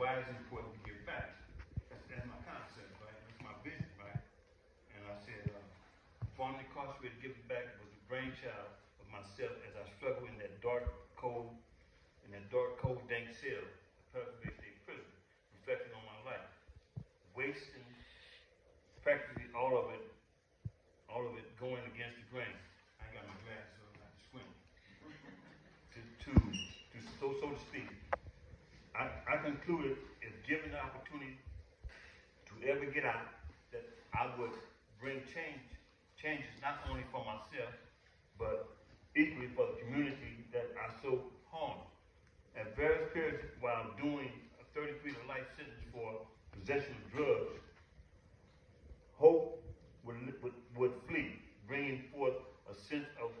why it's important to give back. That's my concept, right? That's my vision, right? And I said, formerly incarcerated, giving back was the brainchild of myself as I struggle in that dark, cold, dank cell, Pelican State Prison, reflecting on my life, wasting practically all of it going against the grain. I ain't got my glasses, so I have to squint. So to speak. I concluded, if given the opportunity to ever get out, that I would bring changes not only for myself, but equally for the community that I so harmed. At various periods while doing a 33 to life sentence for possession of drugs, hope would flee, bringing forth a sense of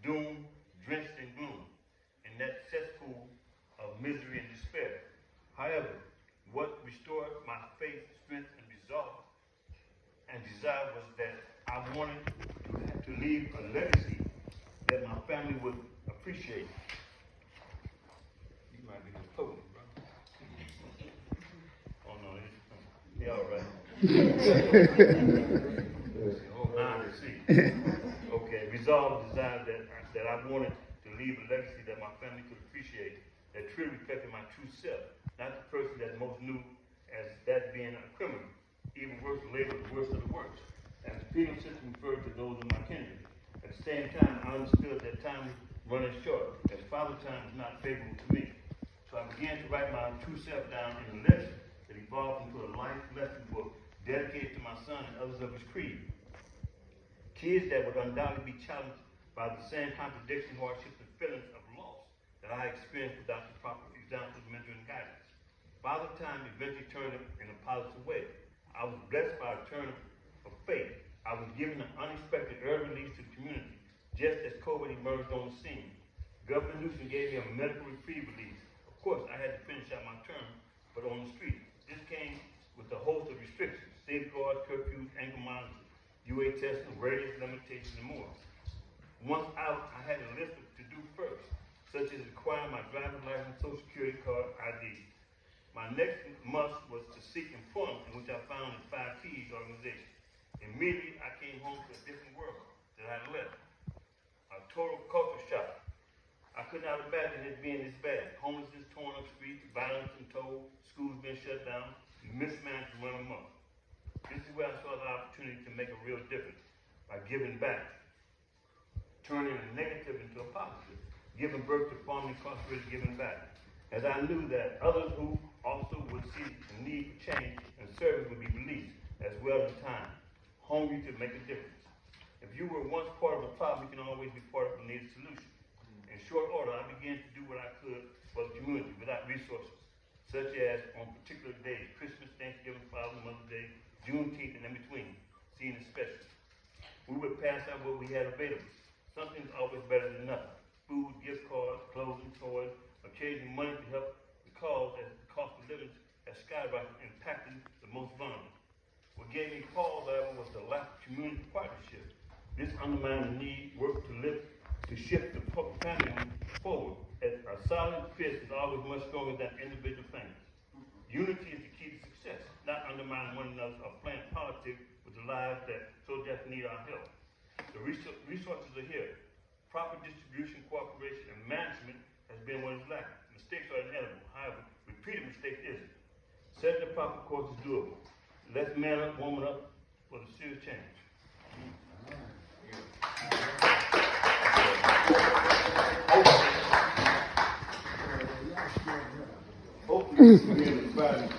doom, drenched in gloom, in that cesspool of misery and despair. However, what restored my faith, strength, and resolve and desire was that I wanted to leave a legacy that my family would appreciate. You might be the poet, bro. Oh no, yeah, all right. Oh, now I see. Okay, resolve, desire that I wanted to leave a legacy that my family could appreciate, that truly reflected my true self, not the person that most knew as that being a criminal, even worse, labeled the worst of the worst. As the penal system referred to those of my kindred. At the same time, I understood that time was running short, as father time was not favorable to me. So I began to write my true self down in a letter that evolved into a life lesson book dedicated to my son and others of his creed. Kids that would undoubtedly be challenged by the same contradictions, hardships, and feelings of loss that I experienced without the proper examples, mentoring, and guidance. Father time eventually turned in a positive way. I was blessed by a turn of faith. I was given an unexpected early release to the community, just as COVID emerged on the scene. Governor Newsom gave me a medical reprieve release. Of course, I had to finish out my term, but on the street. This came with a host of restrictions, safeguards, curfews, ankle monitoring, UA testing, radius limitations, and more. Once out, I had a list of to-do first, such as acquiring my driver's license, social security card, ID. My next must was to seek employment, in which I found the 5 T's organization. Immediately, I came home to a different world that I left. A total culture shock. I could not imagine it being this bad. Homelessness, torn up streets, violence and toll, schools being shut down, mismanagement running amok. This is where I saw the opportunity to make a real difference by giving back, turning a negative into a positive, giving birth to formerly incarcerated, giving back. As I knew that others who also would see the need for change and service would be released, as well as time, hungry to make a difference. If you were once part of the problem, you can always be part of the needed solution. In short order, I began to do what I could for the community without resources, such as on particular days, Christmas, Thanksgiving, Father's Mother's Day, Juneteenth, and in between, seeing the specials. We would pass out what we had available. Something's always better than nothing. Food, gift cards, clothing, toys, occasionally money to help the cause as the cost of living has skyrocketed, impacting the most vulnerable. What gave me pause, however, was the lack of community partnership. This undermined the need, work to shift the family forward. As a solid fist is always much stronger than individual fingers. Unity is the key to success, not undermining one another or playing politics with the lives that so desperately need our help. The resources are here. Proper distribution, cooperation, and management has been what is lacking. Mistakes are inevitable. However, repeated mistakes isn't. Setting the proper course is doable. Let's man up, woman up for the serious change. Hopefully, this will be inspiring.